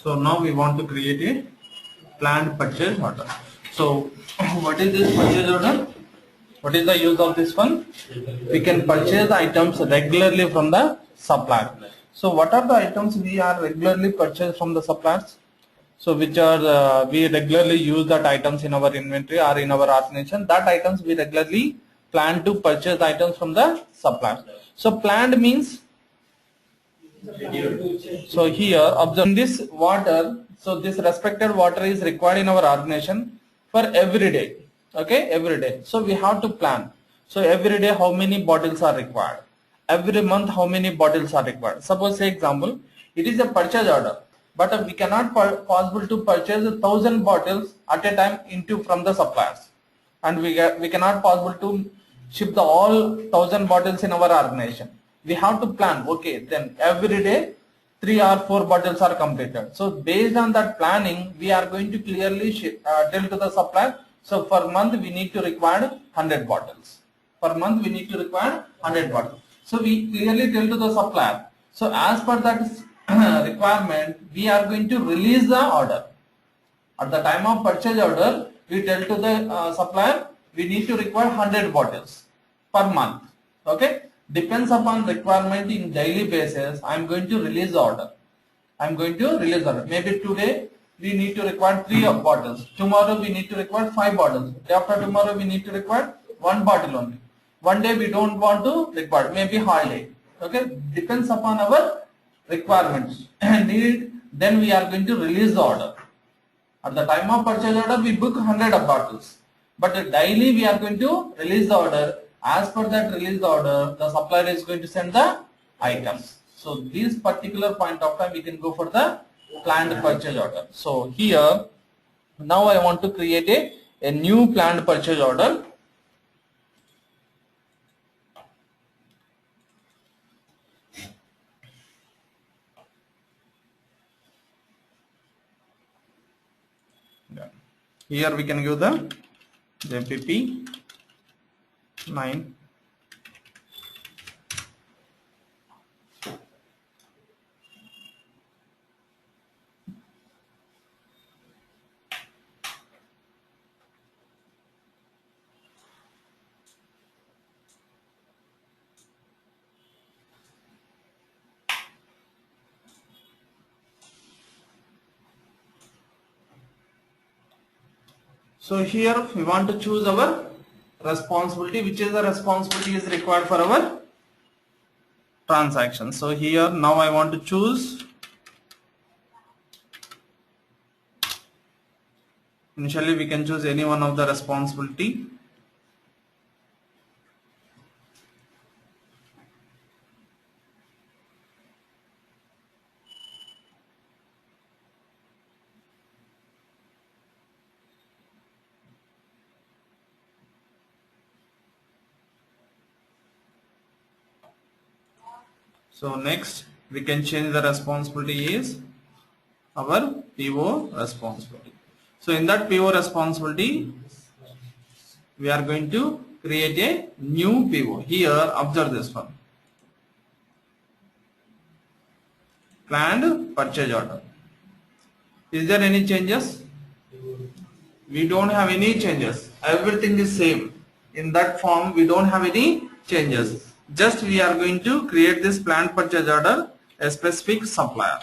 So now we want to create a planned purchase order. So what is this purchase order? What is the use of this one? We can purchase the items regularly from the supplier. So what are the items we are regularly purchase from the suppliers? So which are we regularly use that items in our inventory or in our organization. That items we regularly plan to purchase the items from the suppliers. So planned means, so here observe this water. So this respected water is required in our organization for every day. Okay, every day. So we have to plan. So every day how many bottles are required. Every month how many bottles are required. Suppose say example, it is a purchase order, but we cannot possible to purchase 1,000 bottles at a time into from the suppliers, and we cannot possible to ship the all 1,000 bottles in our organization. We have to plan. Okay, then every day 3 or 4 bottles are completed. So based on that planning, we are going to clearly tell to the supplier. So for month we need to require 100 bottles. Per month we need to require 100 bottles. So we clearly tell to the supplier. So as per that requirement, we are going to release the order. At the time of purchase order, we tell to the supplier we need to require 100 bottles per month. Okay, depends upon requirement in daily basis. I am going to release the order. I am going to release the order. Maybe today we need to require 3 bottles. Tomorrow we need to require 5 bottles. Day after tomorrow we need to require 1 bottle only. One day we don't want to require, maybe holiday. Okay, depends upon our requirements and need. Then we are going to release the order. At the time of purchase order, we book 100 bottles, but daily we are going to release the order. As per that release the order, the supplier is going to send the items. So this particular point of time we can go for the planned purchase order. So here now I want to create a new planned purchase order. Here we can give the JPP 9. So here we want to choose our responsibility, which is the responsibility is required for our transaction. So here now I want to choose, initially we can choose any one of the responsibility. So next we can change the responsibility is our PO responsibility. So in that PO responsibility we are going to create a new PO. Here observe this one, planned purchase order. Is there any changes? We don't have any changes. Everything is same. In that form we don't have any changes. Just we are going to create this planned purchase order, a specific supplier.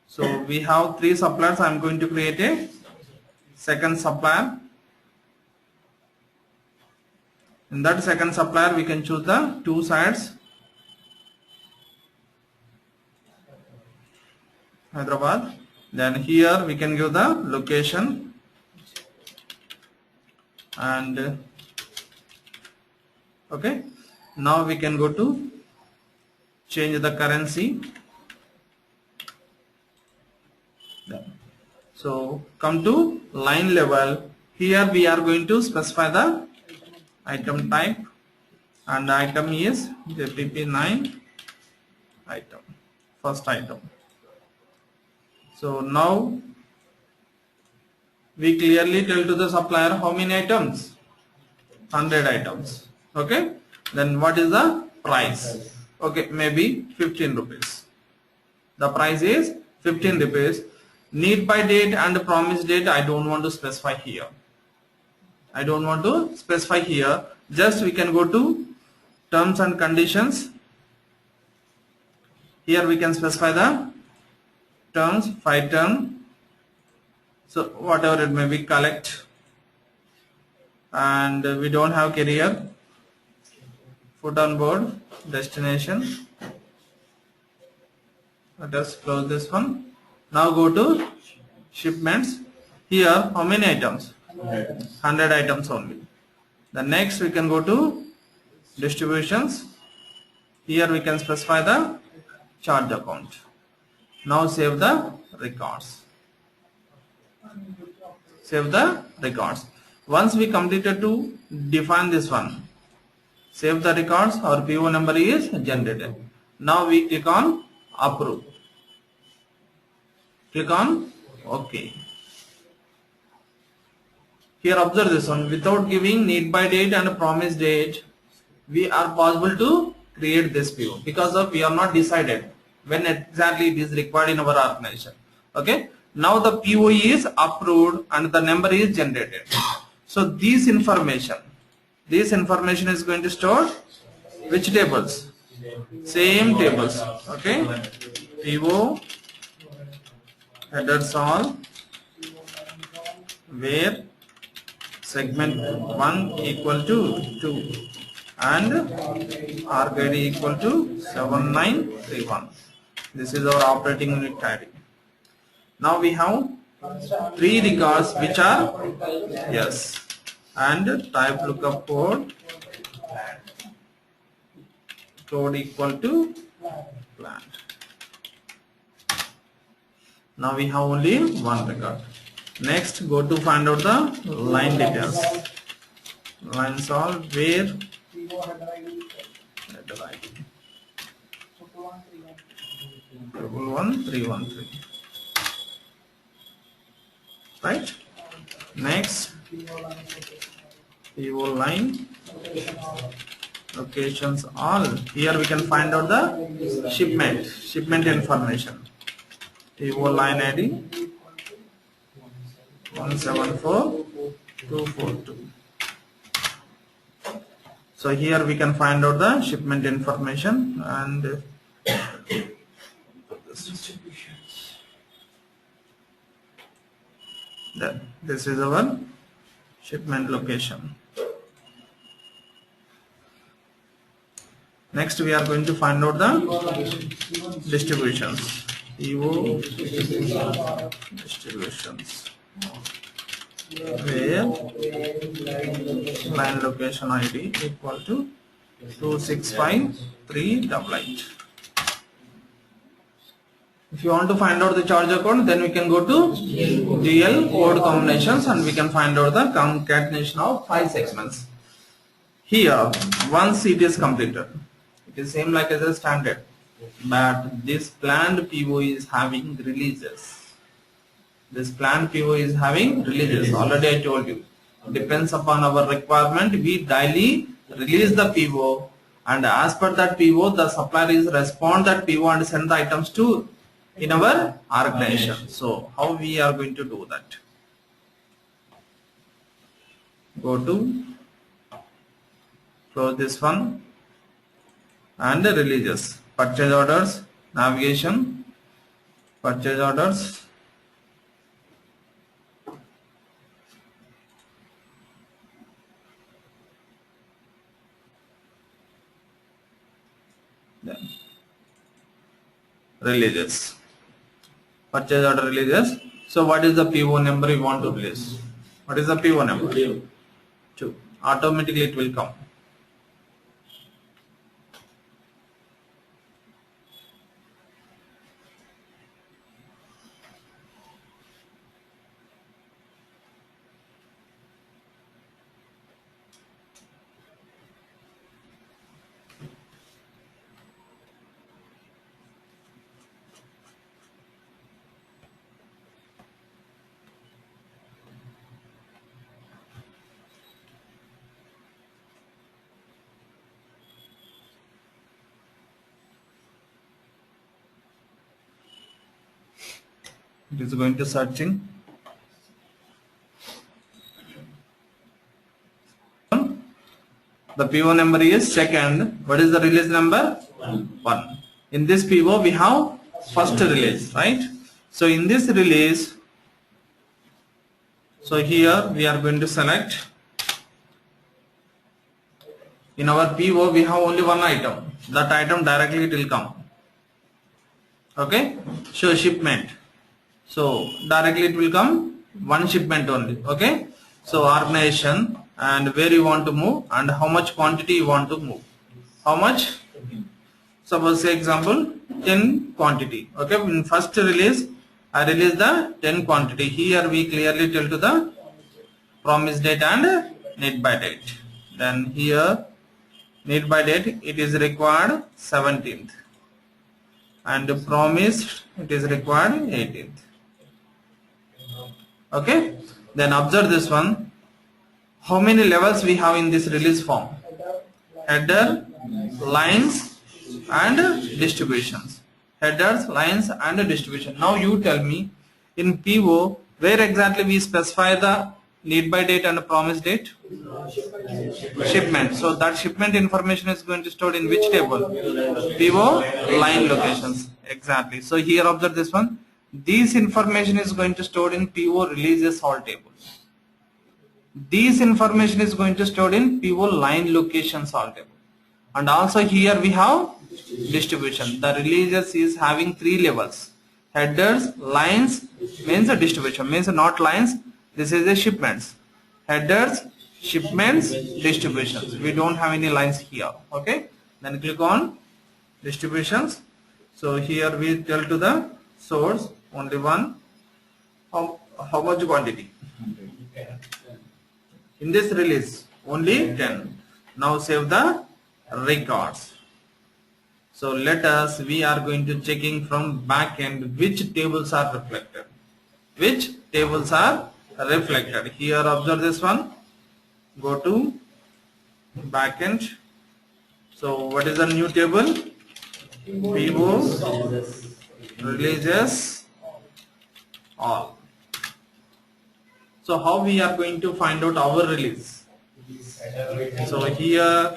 So we have 3 suppliers. I am going to create a second supplier. In that second supplier we can choose the 2 sites, Hyderabad. Then here we can give the location and okay. Now we can go to change the currency. So come to line level. Here we are going to specify the item type, and the item is JPP9 item, first item. So now we clearly tell to the supplier how many items, 100 items. Okay, then what is the price? Okay, maybe 15 rupees. The price is 15 rupees. Need by date and promise date I don't want to specify here. I don't want to specify here. Just we can go to terms and conditions. Here we can specify the terms, 5 term. So whatever it may be, collect. And we don't have carrier. Put on board, destination. Let us close this one. Now go to shipments. Here how many items? 100 items only. The next we can go to distributions. Here we can specify the charge account. Now save the records. Save the records. Once we completed to define this one, save the records, our PO number is generated. Now we click on approve. Click on OK. Here observe this one. Without giving need by date and promise date, we are possible to create this PO because of we are not decided when exactly it is required in our organization. Okay. Now the PO is approved and the number is generated. So this information is going to store which tables? Same tables. Okay. PO headers all where segment 1 equal to 2 and RKD equal to 7931. This is our operating unit ID. Now we have 3 records which are yes, and type lookup code equal to plant. Now we have only 1 record. Next go to find out the line details. Line solve where header ID 111313. Right. Next PO line locations all. Here we can find out the shipment information. PO line ID 174242. So here we can find out the shipment information and then this is our shipment location. Next we are going to find out the distributions. PO distributions where line location ID equal to 265388. If you want to find out the charge account, then we can go to GL code combinations and we can find out the concatenation of 5 segments. Here once it is completed, it is same like as a standard, but this planned PO is having releases. This planned PO is having releases. Already I told you, depends upon our requirement, we daily release the PO, and as per that PO the supplier is respond that PO and send the items to in our organization. So how we are going to do that? Go to close this one and the releases, purchase orders, navigation, purchase orders, then releases, purchase order releases. So what is the PO number you want to release? What is the PO number? 2. Automatically it will come. It is going to searching. The PO number is second. What is the release number? 1. In this PO we have first release, right? So in this release, so here we are going to select. In our PO we have only one item. That item directly it will come. Okay. So shipment. So directly it will come one shipment only. Okay. So organization and where you want to move and how much quantity you want to move. How much? Suppose say example 10 quantity. Okay. In first release I release the 10 quantity. Here we clearly tell to the promise date and need by date. Then here need by date it is required 17th and promised it is required 18th. Okay. Then observe this one. How many levels we have in this release form? Header, lines and distributions. Headers, lines and distribution. Now you tell me in PO where exactly we specify the need by date and promise date? Shipment. So that shipment information is going to stored in which table? PO line locations. Exactly. So here observe this one. This information is going to stored in PO releases all table. This information is going to stored in PO line locations all table. And also here we have distribution. The releases is having 3 levels. Headers, lines means a distribution, means not lines. This is a shipments. Headers, shipments, distributions. We don't have any lines here. Okay. Then click on distributions. So here we tell to the source only one. How much quantity? In this release only 10. Now save the records. So we are going to checking from back end which tables are reflected. Which tables are reflected. Here observe this one. Go to back end. So what is the new table? PO releases all. So how we are going to find out our release? So here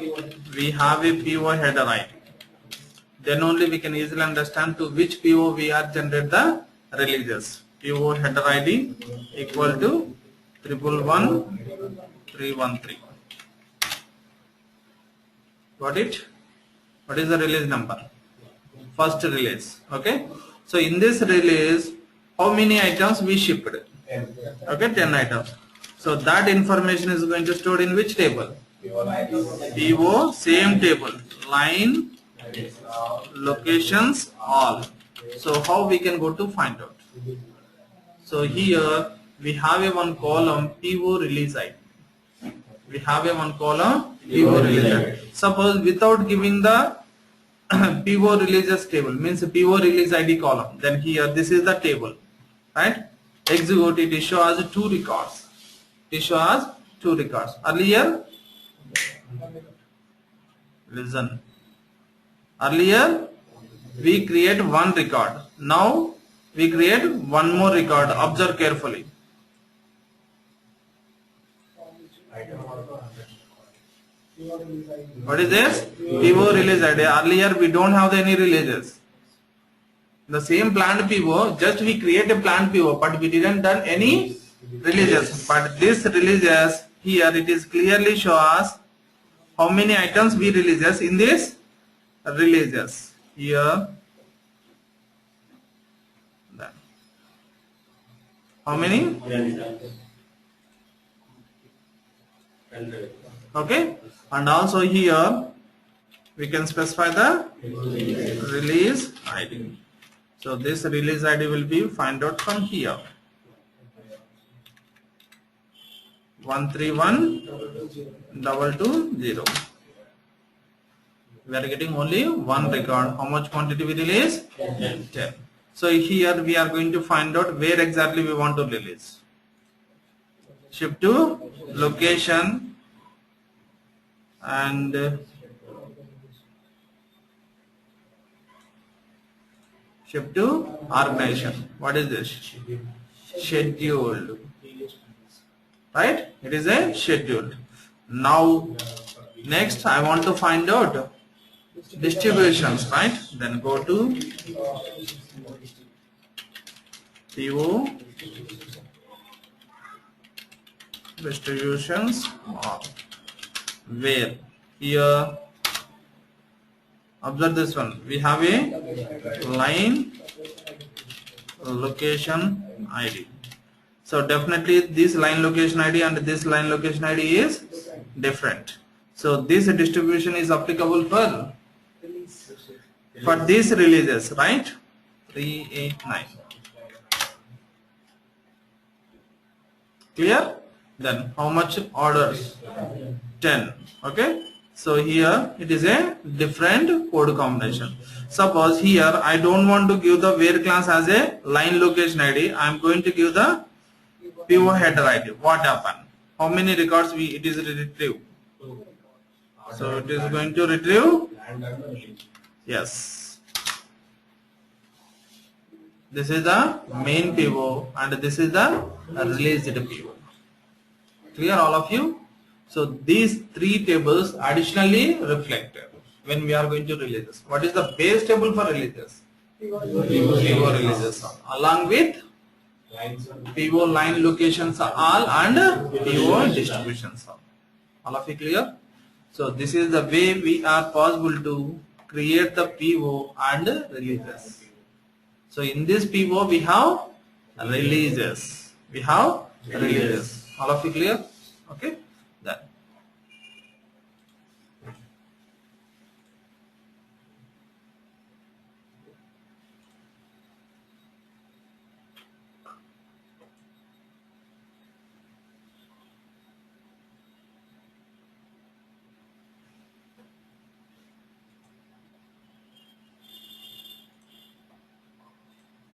we have a PO header ID. Then only we can easily understand to which PO we are generate the releases. PO header ID equal to 111313. Got it? What is the release number? First release. Okay. So in this release, how many items we shipped? Okay, 10 items. So that information is going to stored in which table? PO same table. Line, locations, all. So how we can go to find out? So here we have a one column PO release ID. We have a one column PO release ID. Suppose without giving the PO releases table, means PO release ID column, then here this is the table, right? Execute it show as 2 records. It show as 2 records. Earlier, listen. Earlier we create 1 record. Now we create 1 more record. Observe carefully. What is this? PO release ID. Earlier we don't have any releases. The same planned PO, just we create a planned PO, but we didn't done any releases. But this releases here it is clearly show us how many items we releases in this releases. Here, then. How many? Okay, and also here we can specify the release ID. So this release ID will be find out from here. 131220. We are getting only 1 record. How much quantity we release? 10. So here we are going to find out where exactly we want to release. Ship to location and Shift to organization. What is this? Scheduled. Right? It is a scheduled. Now, next I want to find out distributions, right? Then go to PO distributions, where here observe this one, we have a line location ID. So definitely this line location ID and this line location ID is different. So this distribution is applicable for these releases, right? 389. Clear? Then how much orders? 10. Okay. So here it is a different code combination. Suppose here I don't want to give the where class as a line location ID. I am going to give the PO header ID. What happened? How many records it is retrieve? So it is going to retrieve. Yes. This is the main PO and this is the released PO. Clear all of you? So these three tables additionally reflected when we are going to release this. What is the base table for releases? PO releases along with PO line locations are all and PO distributions are. All of you clear? So this is the way we are possible to create the PO and releases. So in this PO we have releases. We have releases. All of you clear? Okay.